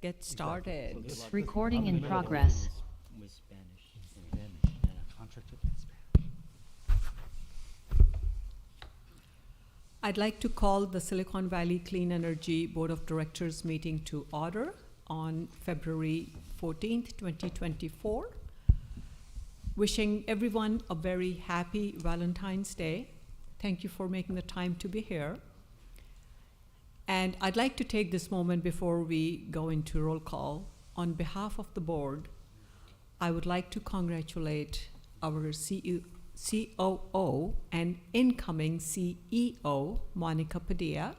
get started. Recording in progress. With Spanish. I'd like to call the Silicon Valley Clean Energy Board of Directors meeting to order on February 14th, 2024. Wishing everyone a very happy Valentine's Day. Thank you for making the time to be here. And I'd like to take this moment before we go into roll call. On behalf of the board, I would like to congratulate our COO and incoming CEO, Monica Padilla,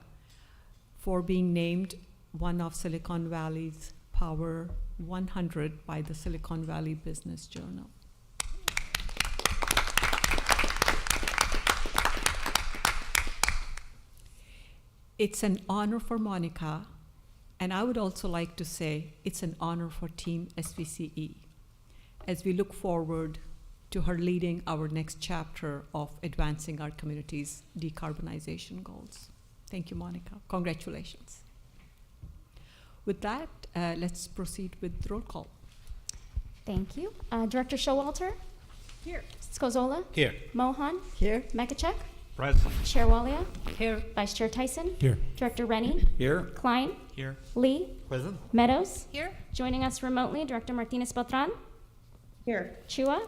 for being named one of Silicon Valley's Power 100 by the Silicon Valley Business Journal. It's an honor for Monica, and I would also like to say it's an honor for Team SVCE as we look forward to her leading our next chapter of advancing our community's decarbonization goals. Thank you, Monica. Congratulations. With that, let's proceed with roll call. Thank you. Director Showalter? Here. Scozola? Here. Mohan? Here. Mekachek? Present. Chair Walia? Here. Vice Chair Tyson? Here. Director Rennie? Here. Klein? Here. Lee? Present. Meadows? Here. Joining us remotely, Director Martinez Beltran? Here. Chua?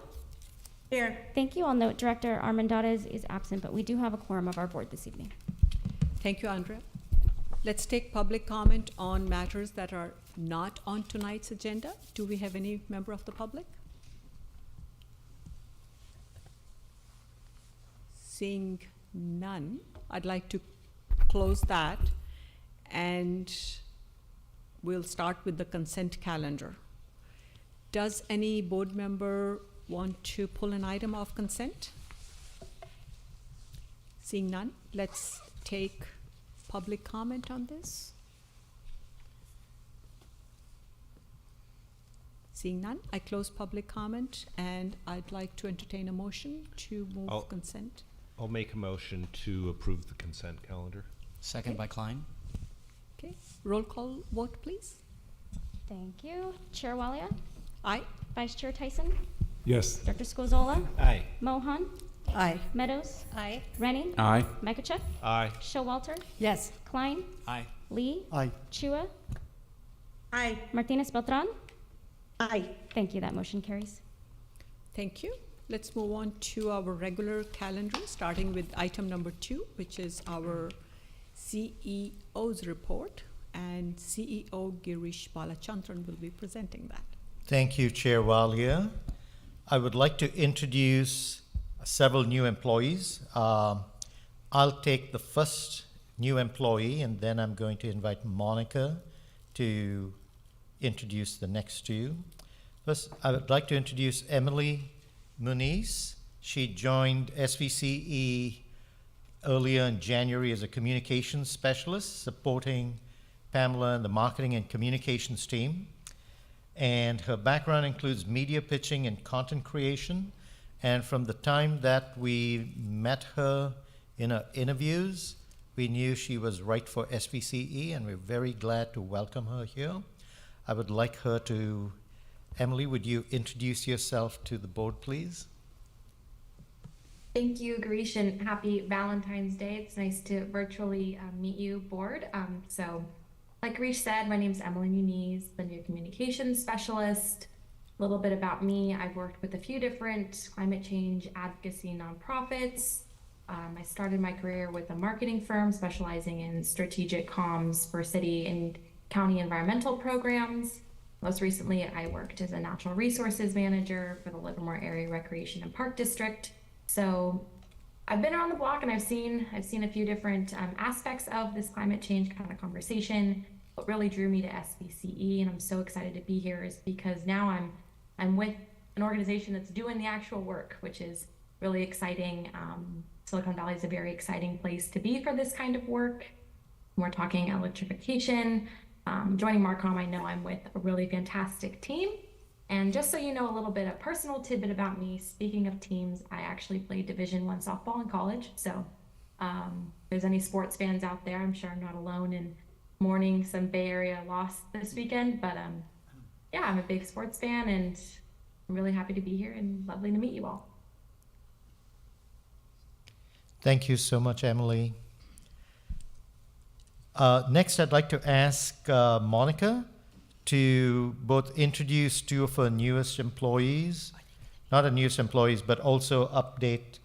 Here. Thank you. I'll note Director Armendariz is absent, but we do have a quorum of our board this evening. Thank you, Andrea. Let's take public comment on matters that are not on tonight's agenda. Do we have any member of the public? Seeing none, I'd like to close that, and we'll start with the consent calendar. Does any board member want to pull an item of consent? Seeing none, let's take public comment on this. Seeing none, I close public comment, and I'd like to entertain a motion to move consent. I'll make a motion to approve the consent calendar. Second by Klein. Okay, roll call vote, please. Thank you. Chair Walia? Aye. Vice Chair Tyson? Yes. Director Scozola? Aye. Mohan? Aye. Meadows? Aye. Rennie? Aye. Mekachek? Aye. Showalter? Yes. Klein? Aye. Lee? Aye. Chua? Aye. Martinez Beltran? Aye. Thank you. That motion carries. Thank you. Let's move on to our regular calendar, starting with item number 2, which is our CEO's report, and CEO Girish Balachandran will be presenting that. Thank you, Chair Walia. I would like to introduce several new employees. I'll take the first new employee, and then I'm going to invite Monica to introduce the next two. First, I would like to introduce Emily Muniz. She joined SVCE earlier in January as a communications specialist, supporting Pamela and the marketing and communications team. And her background includes media pitching and content creation. And from the time that we met her in our interviews, we knew she was right for SVCE, and we're very glad to welcome her here. I would like her to, Emily, would you introduce yourself to the board, please? Thank you, Girish, and happy Valentine's Day. It's nice to virtually meet you, board. Like Girish said, my name is Emily Muniz, the new communications specialist. A little bit about me: I've worked with a few different climate change advocacy nonprofits. I started my career with a marketing firm specializing in strategic comms for city and county environmental programs. Most recently, I worked as a natural resources manager for the Livermore Area Recreation and Park District. So I've been around the block, and I've seen a few different aspects of this climate change kind of conversation. What really drew me to SVCE, and I'm so excited to be here, is because now I'm with an organization that's doing the actual work, which is really exciting. Silicon Valley is a very exciting place to be for this kind of work. We're talking electrification. Joining Marcom, I know I'm with a really fantastic team. And just so you know a little bit, a personal tidbit about me, speaking of teams, I actually played Division I softball in college. So if there's any sports fans out there, I'm sure I'm not alone in mourning some Bay Area loss this weekend, but yeah, I'm a big sports fan and I'm really happy to be here and lovely to meet you all. Thank you so much, Emily. Next, I'd like to ask Monica to both introduce two of her newest employees, not her newest employees, but also update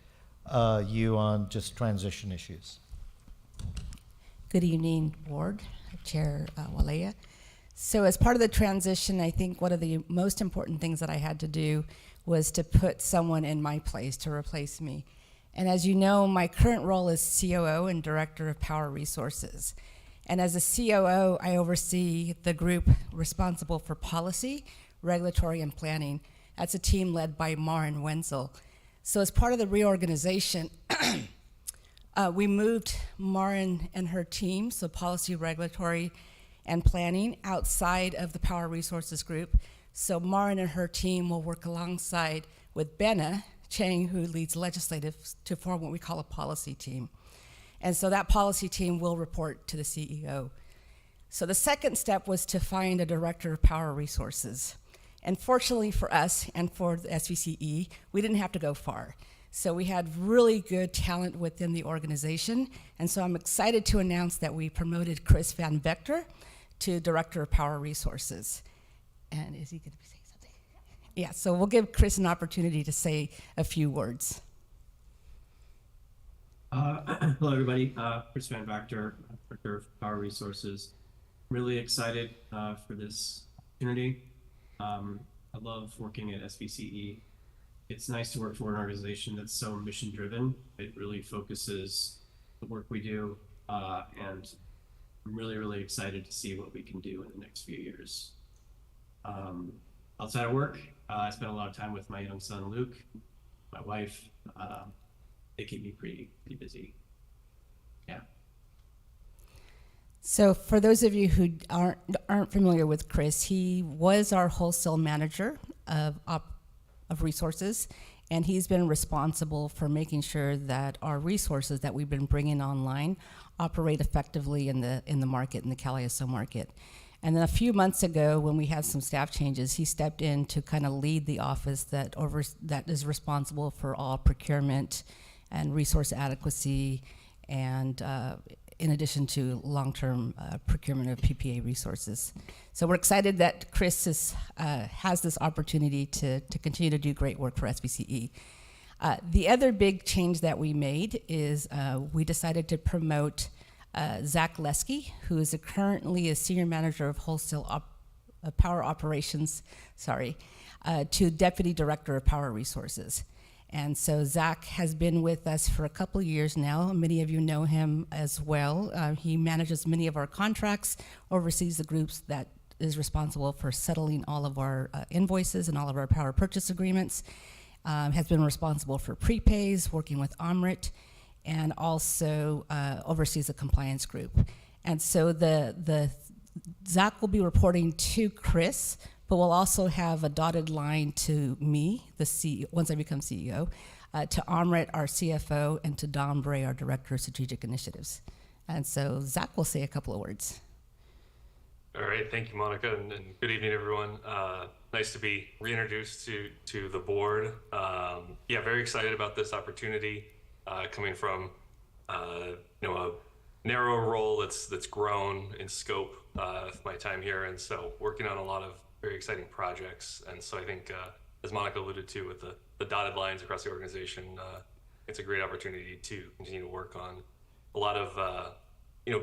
you on just transition issues. Good evening, Board, Chair Walea. So as part of the transition, I think one of the most important things that I had to do was to put someone in my place to replace me. And as you know, my current role is COO and Director of Power Resources. And as a COO, I oversee the group responsible for policy, regulatory, and planning. That's a team led by Maren Wenzel. So as part of the reorganization, we moved Maren and her team, so policy, regulatory, and planning, outside of the Power Resources Group. So Maren and her team will work alongside with Benna Chang, who leads legislative, to form what we call a policy team. And so that policy team will report to the CEO. So the second step was to find a director of power resources. And fortunately for us and for the SVCE, we didn't have to go far. So we had really good talent within the organization. And so I'm excited to announce that we promoted Chris Van Vector to Director of Power Resources. And is he going to be saying something? Yeah, so we'll give Chris an opportunity to say a few words. Hello, everybody. Chris Van Vactor, Director of Power Resources. Really excited for this opportunity. I love working at SVCE. It's nice to work for an organization that's so mission-driven. It really focuses the work we do, and I'm really, really excited to see what we can do in the next few years. Outside of work, I spend a lot of time with my young son, Luke, my wife. They keep me pretty busy. Yeah. So for those of you who aren't familiar with Chris, he was our wholesale manager of resources, and he's been responsible for making sure that our resources that we've been bringing online operate effectively in the market, in the Caliaso market. And then a few months ago, when we had some staff changes, he stepped in to kind of lead the office that is responsible for all procurement and resource adequacy, and in addition to long-term procurement of PPA resources. So we're excited that Chris has this opportunity to continue to do great work for SVCE. The other big change that we made is we decided to promote Zach Lesky, who is currently a senior manager of wholesale power operations, to deputy director of power resources. And so Zach has been with us for a couple of years now. Many of you know him as well. He manages many of our contracts, oversees the groups that is responsible for settling all of our invoices and all of our power purchase agreements, has been responsible for prepays, working with Omrit, and also oversees the compliance group. And so the Zach will be reporting to Chris, but we'll also have a dotted line to me, the CEO, once I become CEO, to Omrit, our CFO, and to Don Bray, our Director of Strategic Initiatives. And so Zach will say a couple of words. All right, thank you, Monica, and good evening, everyone. Nice to be reintroduced to the board. Yeah, very excited about this opportunity, coming from a narrow role that's grown in scope my time here, and so working on a lot of very exciting projects. And so I think, as Monica alluded to, with the dotted lines across the organization, it's a great opportunity to continue to work on a lot of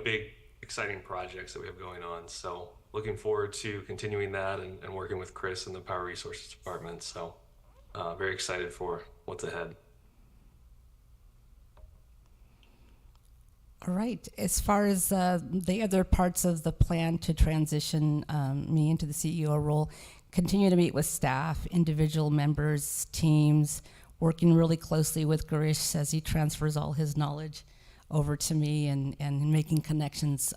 big, exciting projects that we have going on. So looking forward to continuing that and working with Chris in the Power Resources Department. So very excited for what's ahead. All right. As far as the other parts of the plan to transition me into the CEO role, continue to meet with staff, individual members, teams, working really closely with Garish as he transfers all his knowledge over to me, and making connections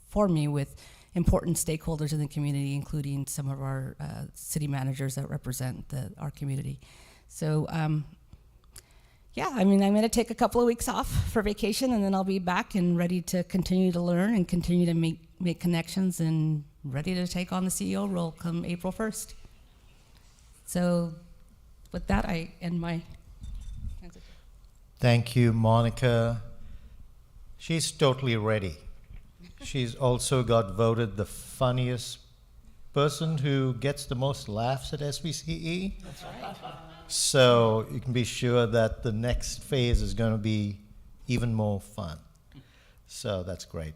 for me with important stakeholders in the community, including some of our city managers that represent our community. So yeah, I mean, I'm going to take a couple of weeks off for vacation, and then I'll be back and ready to continue to learn and continue to meet make connections and ready to take on the CEO role come April 1st. So with that, I end my presentation. Thank you, Monica. She's totally ready. She's also got voted the funniest person who gets the most laughs at SVCE. That's right. So you can be sure that the next phase is going to be even more fun. So that's great.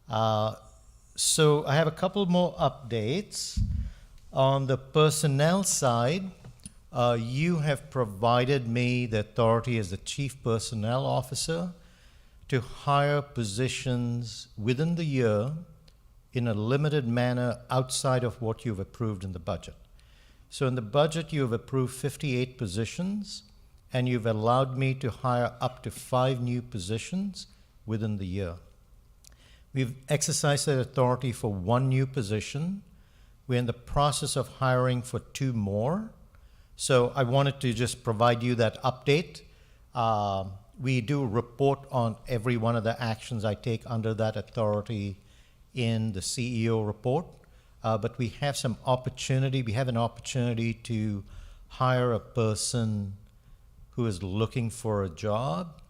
So I have a couple more updates. On the personnel side, you have provided me the authority as the Chief Personnel Officer to hire positions within the year in a limited manner outside of what you've approved in the budget. So in the budget, you have approved 58 positions, and you've allowed me to hire up to 5 new positions within the year. We've exercised that authority for 1 new position. We're in the process of hiring for 2 more. So I wanted to just provide you that update. We do report on every one of the actions I take under that authority in the CEO report. But we have some opportunity. We have an opportunity to hire a person who is looking for a job,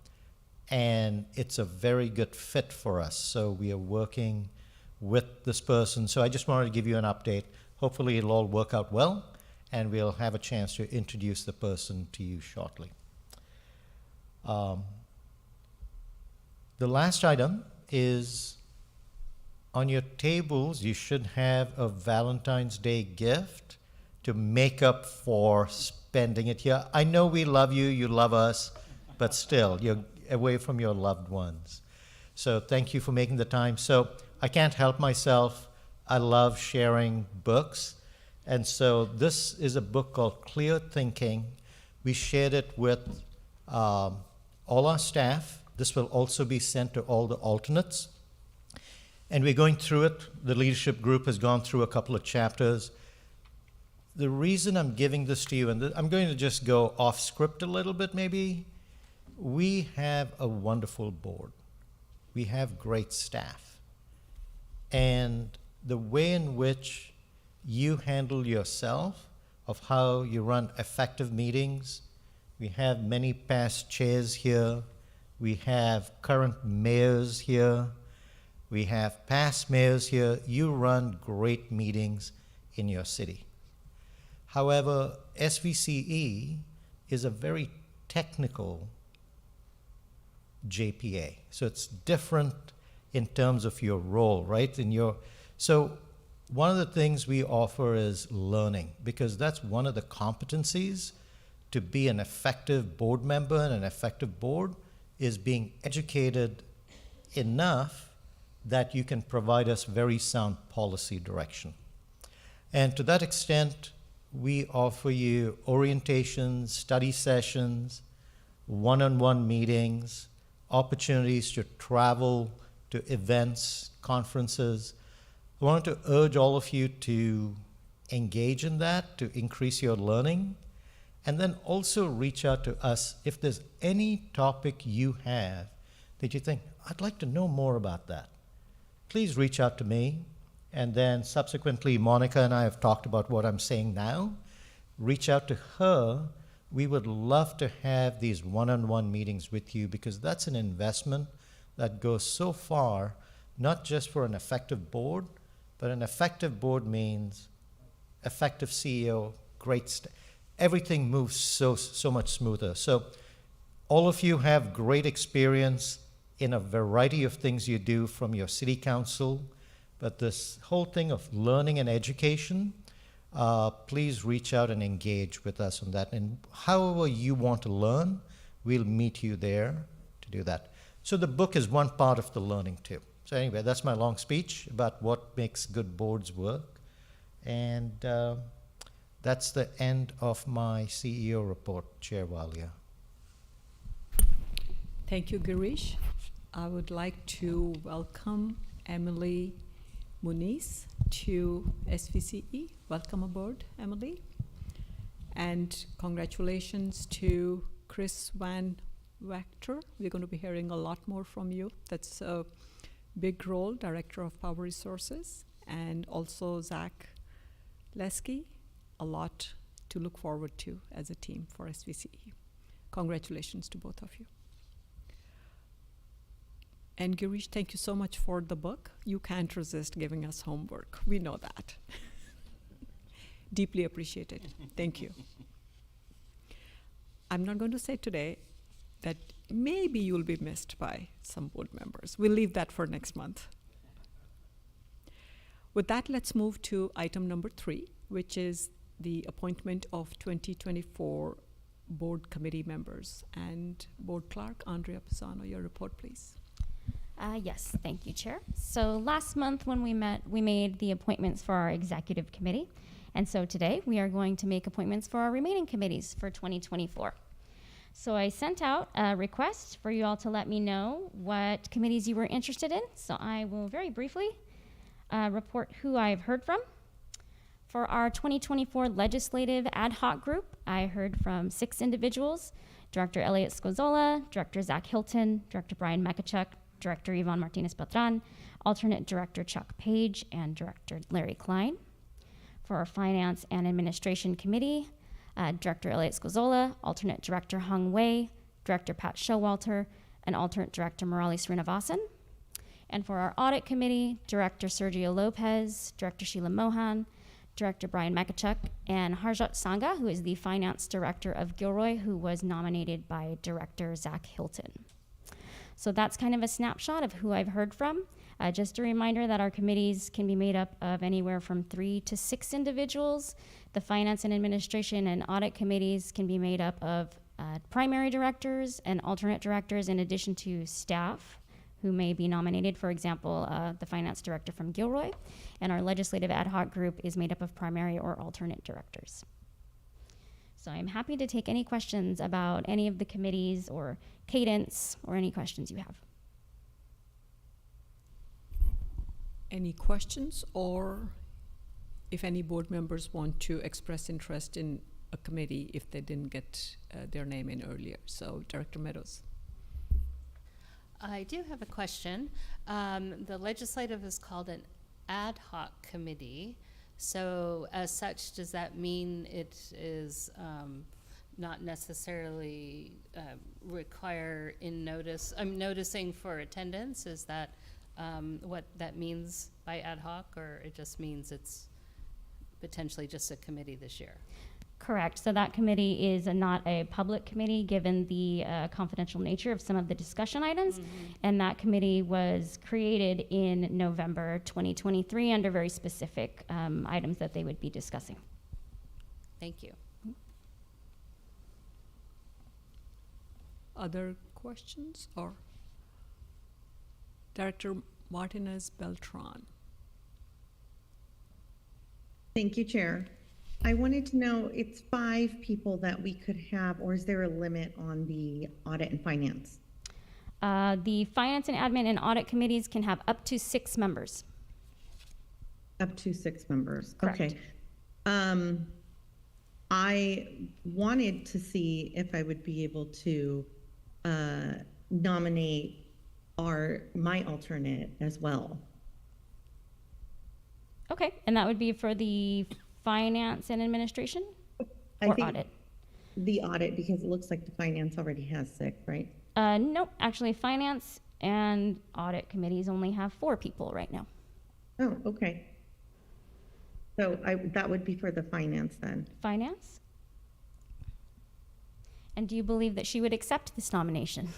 and it's a very good fit for us. So we are working with this person. So I just wanted to give you an update. Hopefully it'll all work out well, and we'll have a chance to introduce the person to you shortly. The last item is on your tables, you should have a Valentine's Day gift to make up for spending it here. I know we love you, you love us, but still, you're away from your loved ones. So thank you for making the time. So I can't help myself. I love sharing books. And so this is a book called Clear Thinking. We shared it with all our staff. This will also be sent to all the alternates. And we're going through it. The leadership group has gone through a couple of chapters. The reason I'm giving this to you, and I'm going to just go off script a little bit maybe, we have a wonderful board. We have great staff. And the way in which you handle yourself, of how you run effective meetings, we have many past chairs here. We have current mayors here. We have past mayors here. You run great meetings in your city. However, SVCE is a very technical JPA. So it's different in terms of your role, right? So one of the things we offer is learning, because that's one of the competencies to be an effective board member, and an effective board is being educated enough that you can provide us very sound policy direction. And to that extent, we offer you orientations, study sessions, one-on-one meetings, opportunities to travel to events, conferences. I wanted to urge all of you to engage in that, to increase your learning, and then also reach out to us if there's any topic you have that you think, I'd like to know more about that. Please reach out to me, and then subsequently Monica and I have talked about what I'm saying now. Reach out to her. We would love to have these one-on-one meetings with you, because that's an investment that goes so far, not just for an effective board, but an effective board means effective CEO, everything moves so much smoother. So all of you have great experience in a variety of things you do from your city council, but this whole thing of learning and education, please reach out and engage with us on that. And however you want to learn, we'll meet you there to do that. So the book is one part of the learning too. So anyway, that's my long speech about what makes good boards work. And that's the end of my CEO report, Chair Walia. Thank you, Girish. I would like to welcome Emily Muniz to SVCE. Welcome aboard, Emily. And congratulations to Chris Van Wachter. We're going to be hearing a lot more from you. That's Big Role, Director of Power Resources, and also Zach Lesky. A lot to look forward to as a team for SVCE. Congratulations to both of you. And Girish, thank you so much for the book. You can't resist giving us homework. We know that. Deeply appreciated. Thank you. I'm not going to say today that maybe you'll be missed by some board members. We'll leave that for next month. With that, let's move to item number 3, which is the appointment of 2024 board committee members. And Board Clerk, Andrea Pisano, your report, please. Yes, thank you, Chair. So last month when we met, we made the appointments for our executive committee. And so today we are going to make appointments for our remaining committees for 2024. So I sent out a request for you all to let me know what committees you were interested in. So I will very briefly report who I've heard from. For our 2024 legislative ad hoc group, I heard from 6 individuals: Director Elliot Scozola, Director Zach Hilton, Director Brian Mekachuk, Director Yvonne Martinez-Beltran, Alternate Director Chuck Page, and Director Larry Klein. For our Finance and Administration Committee, Director Elliot Scozola, Alternate Director Hung Wei, Director Pat Showalter, and Alternate Director Murali Srinivasan. And for our Audit Committee, Director Sergio Lopez, Director Sheila Mohan, Director Brian Mekachuk, and Harjot Sangha, who is the Finance Director of Gilroy, who was nominated by Director Zach Hilton. So that's kind of a snapshot of who I've heard from. Just a reminder that our committees can be made up of anywhere from 3 to 6 individuals. The Finance and Administration and Audit committees can be made up of primary directors and alternate directors, in addition to staff who may be nominated, for example, the Finance Director from Gilroy. And our Legislative Ad Hoc group is made up of primary or alternate directors. So I'm happy to take any questions about any of the committees or cadence or any questions you have. Any questions, or if any board members want to express interest in a committee if they didn't get their name in earlier? So, Director Meadows. I do have a question. The legislative is called an ad hoc committee. So as such, does that mean it is not necessarily require in notice? I'm noticing for attendance. Is that what that means by ad hoc, or it just means it's potentially just a committee this year? Correct. So that committee is not a public committee, given the confidential nature of some of the discussion items. And that committee was created in November 2023 under very specific items that they would be discussing. Thank you. Other questions? Or Director Martinez Beltran. Thank you, Chair. I wanted to know, it's 5 people that we could have, or is there a limit on the audit and finance? The Finance and Admin and Audit committees can have up to 6 members. Up to 6 members. Correct. Okay. I wanted to see if I would be able to nominate my alternate as well. Okay, and that would be for the Finance and Administration I or think Audit? the audit, because it looks like the finance already has 6, right? Nope, actually Finance and Audit committees only have 4 people right now. Oh, okay. So that would be for the finance then. Finance? And do you believe that she would accept this nomination?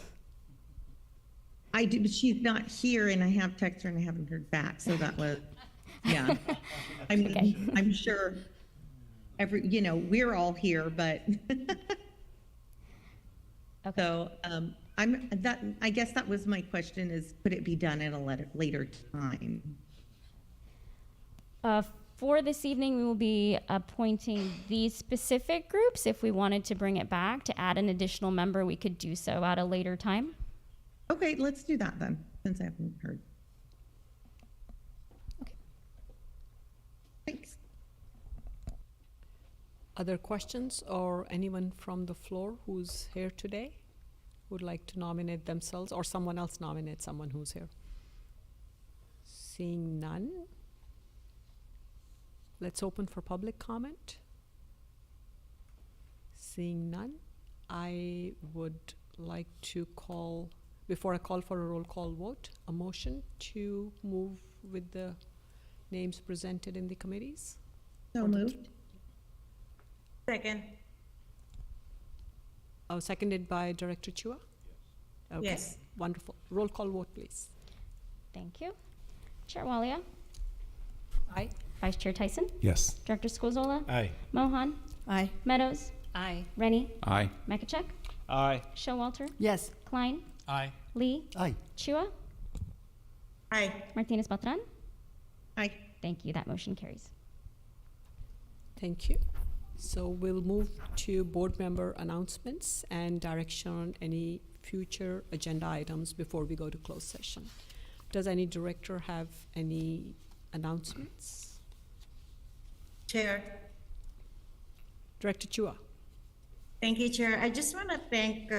I do, but she's not here, and I have texted her and I haven't heard back, so that was, yeah. I mean, Okay. I'm sure we're all here, but. Okay. So, I guess that was my question, is could it be done at a later time? For this evening, we will be appointing these specific groups. If we wanted to bring it back to add an additional member, we could do so at a later time. Okay, let's do that then, since I haven't heard. Okay. Thanks. Other questions, or anyone from the floor who's here today would like to nominate themselves, or someone else nominate someone who's here? Seeing none, let's open for public comment. Seeing none, I would like to call, before I call for a roll call vote, a motion to move with the names presented in the committees. So moved. Second. Oh, seconded by Director Chua? Okay, Yes. wonderful. Roll call vote, please. Thank you. Chair Walia, Aye. Vice Chair Tyson, Yes. Director Squazzola, Aye. Mohan, Aye. Meadows, Aye. Rennie, Aye. Mekachek, Aye. Showalter, Yes. Klein, Aye. Lee, Aye. Chua, Aye. Martinez Beltran. Aye. Thank you. That motion carries. Thank you. So we'll move to board member announcements and direction on any future agenda items before we go to closed session. Does any director have any announcements? Chair. Director Chua? Thank you, Chair. I just want to thank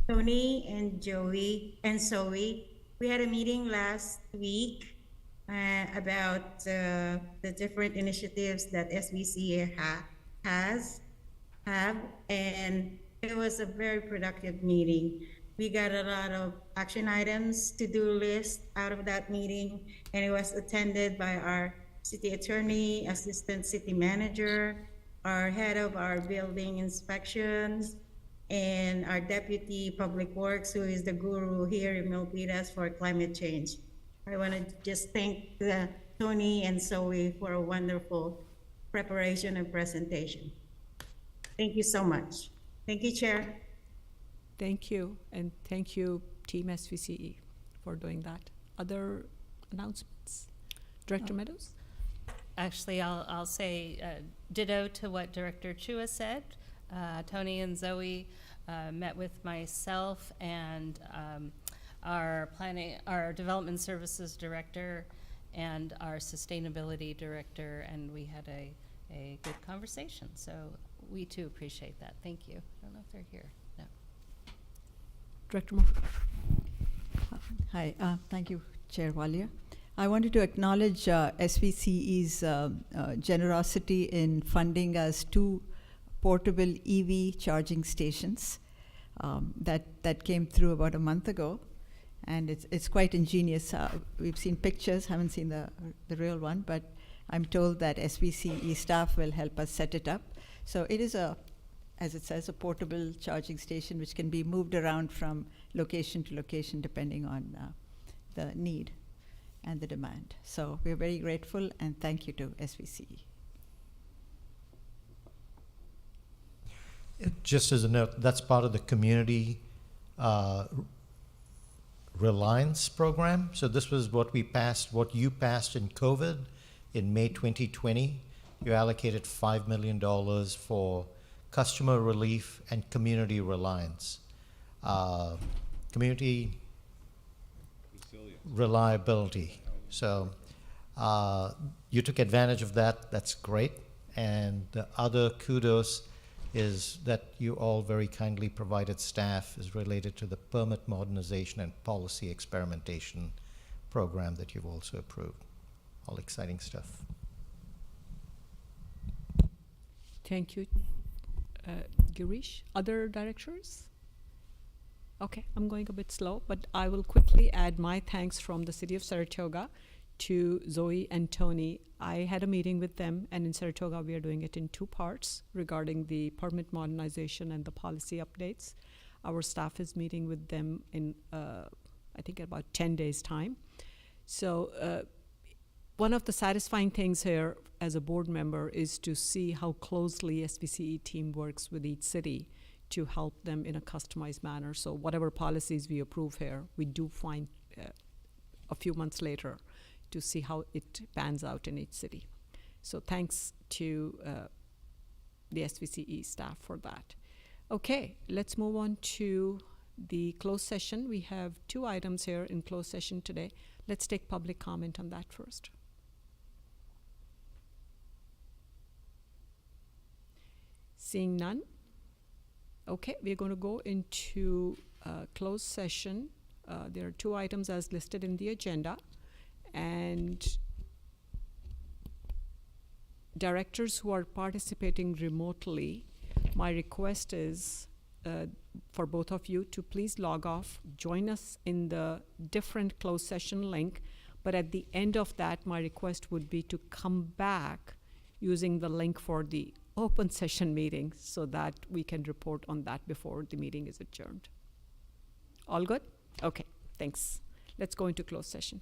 Tony and Joey and Zoe. We had a meeting last week about the different initiatives that SVCEA have, and it was a very productive meeting. We got a lot of action items, to-do list out of that meeting, and it was attended by our city attorney, assistant city manager, our head of our building inspections, and our deputy public works, who is the guru here in Milpitas for climate change. I want to just thank Tony and Zoe for a wonderful preparation and presentation. Thank you so much. Thank you, Chair. Thank you, and thank you, Team SVCE, for doing that. Other announcements? Director Meadows? Actually, I'll say ditto to what Director Chua said. Tony and Zoe met with myself and our development services director and our sustainability director, and we had a good conversation. So we too appreciate that. Thank you. I don't know if they're here. No. Director Moore? Hi, thank you, Chair Walia. I wanted to acknowledge SVCE's generosity in funding us 2 portable EV charging stations that came through about a month ago, and it's quite ingenious. We've seen pictures, haven't seen the real one, but I'm told that SVCE staff will help us set it up. So it is as it says, a portable charging station which can be moved around from location to location depending on the need and the demand. So we're very grateful, and thank you to SVCE. Just as a note, that's part of the community reliance program. So this was what you passed in COVID in May 2020. You allocated $5 million for customer relief and community reliance. Community reliability. So you took advantage of that. That's great. And the other kudos is that you all very kindly provided staff is related to the permit modernization and policy experimentation program that you've also approved. All exciting stuff. Thank you, Girish. Other directors? Okay, I'm going a bit slow, but I will quickly add my thanks from the City of Saratoga to Zoe and Tony. I had a meeting with them, and in Saratoga we are doing it in 2 parts regarding the permit modernization and the policy updates. Our staff is meeting with them in, I think, about 10 days' time. So one of the satisfying things here as a board member is to see how closely SVCE team works with each city to help them in a customized manner. So whatever policies we approve here, we do find a few months later to see how it pans out in each city. So thanks to the SVCE staff for that. Okay, let's move on to the closed session. We have 2 items here in closed session today. Let's take public comment on that first. Seeing none. Okay, we're going to go into closed session. There are 2 items as listed in the agenda, And directors who are participating remotely, my request is for both of you to please log off, join us in the different closed session link, but at the end of that, my request would be to come back using the link for the open session meeting so that we can report on that before the meeting is adjourned. All good? Okay, thanks. Let's go into closed session.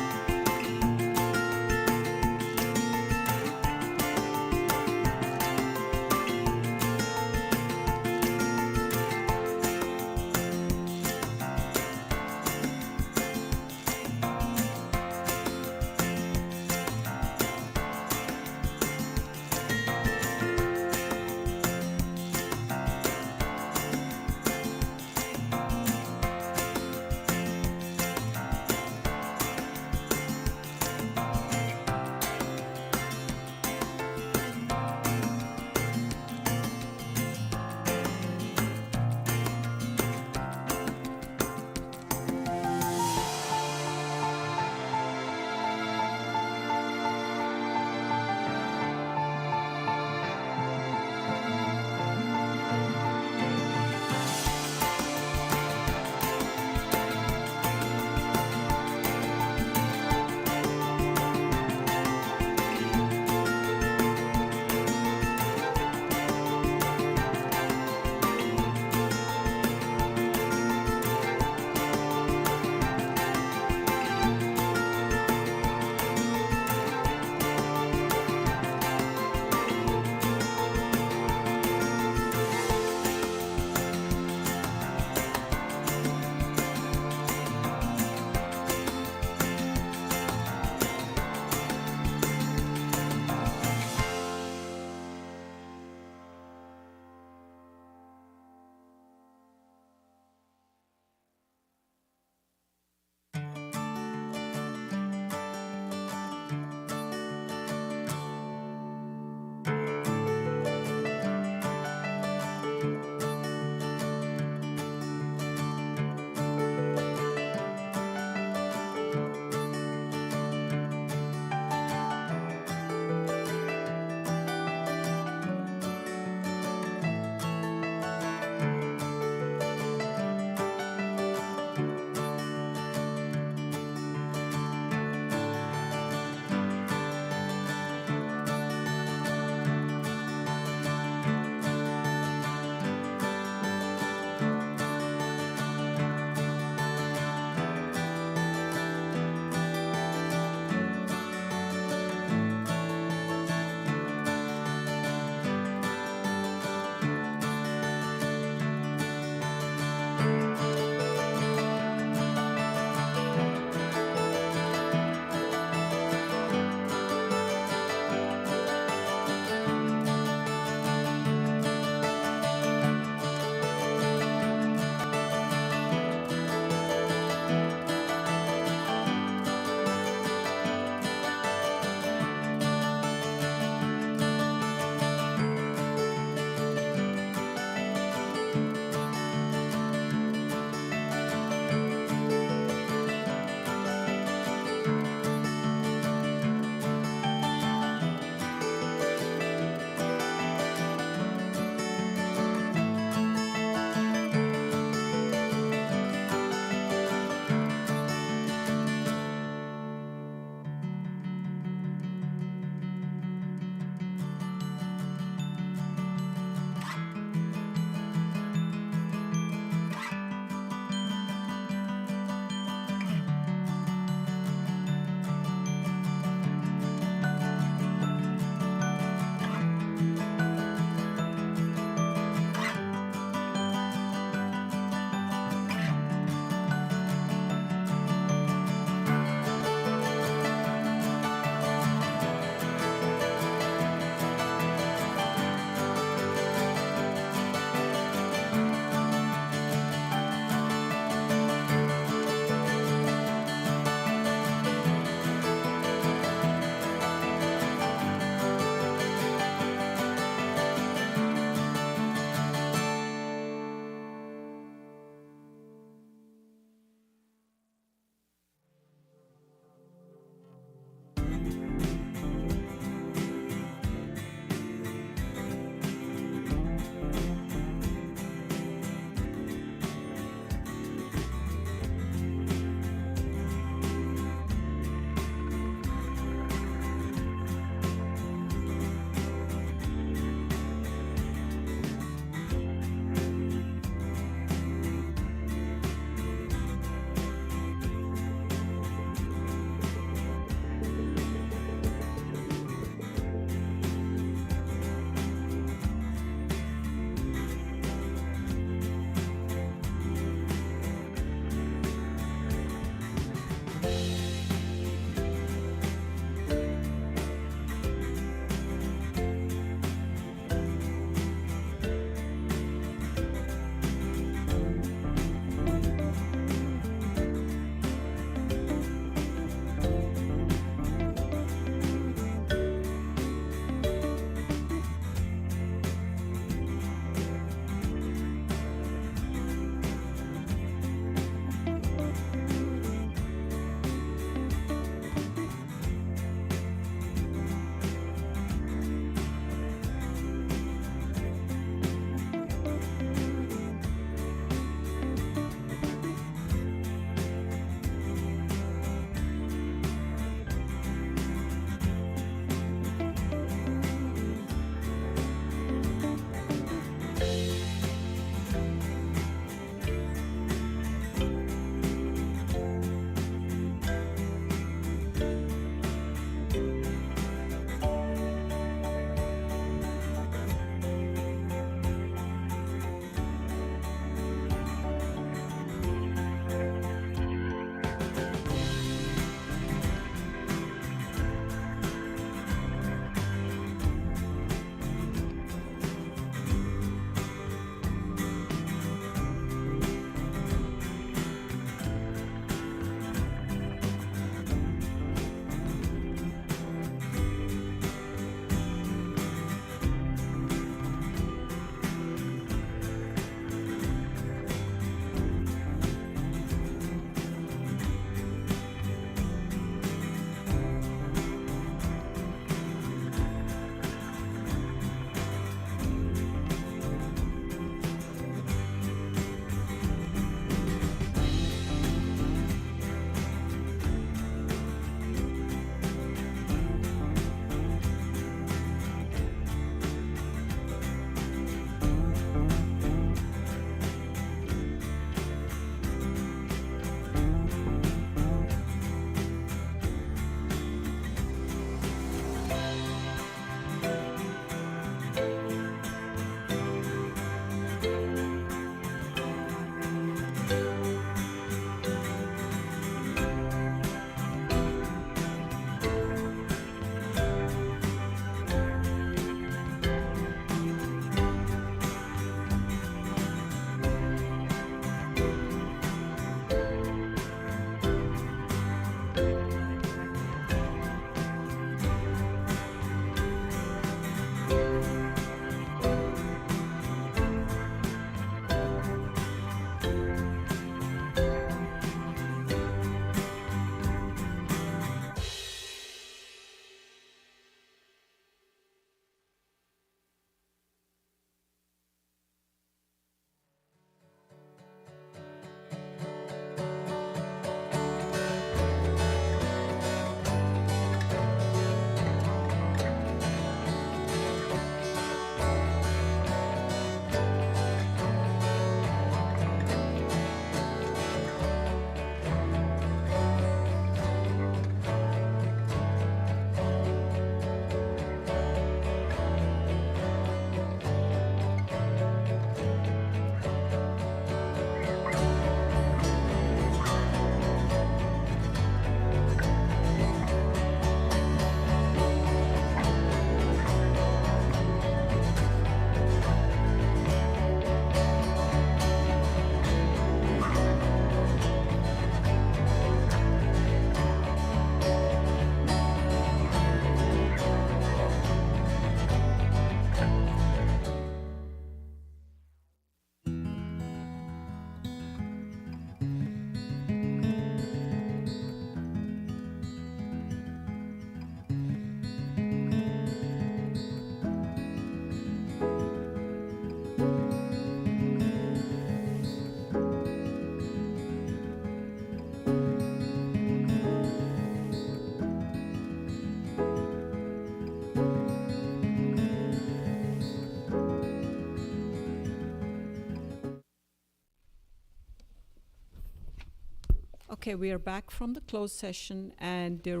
Okay, we are back from the closed session, and there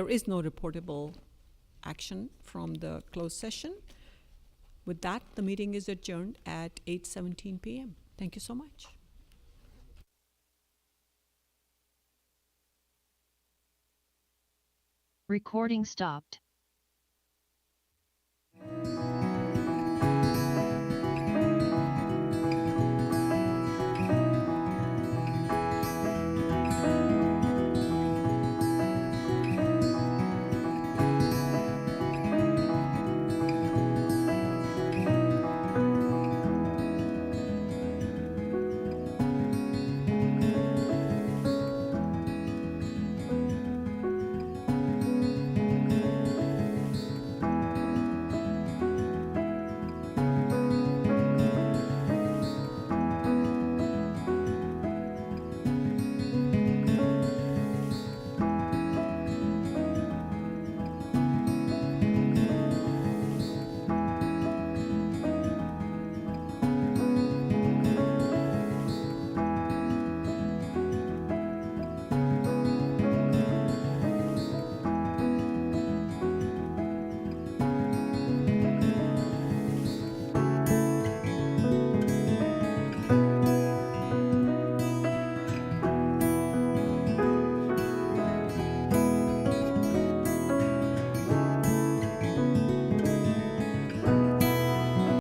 is no reportable action from the closed session. With that, the meeting is adjourned at 8:17 p.m. Thank you so much. Recording stopped.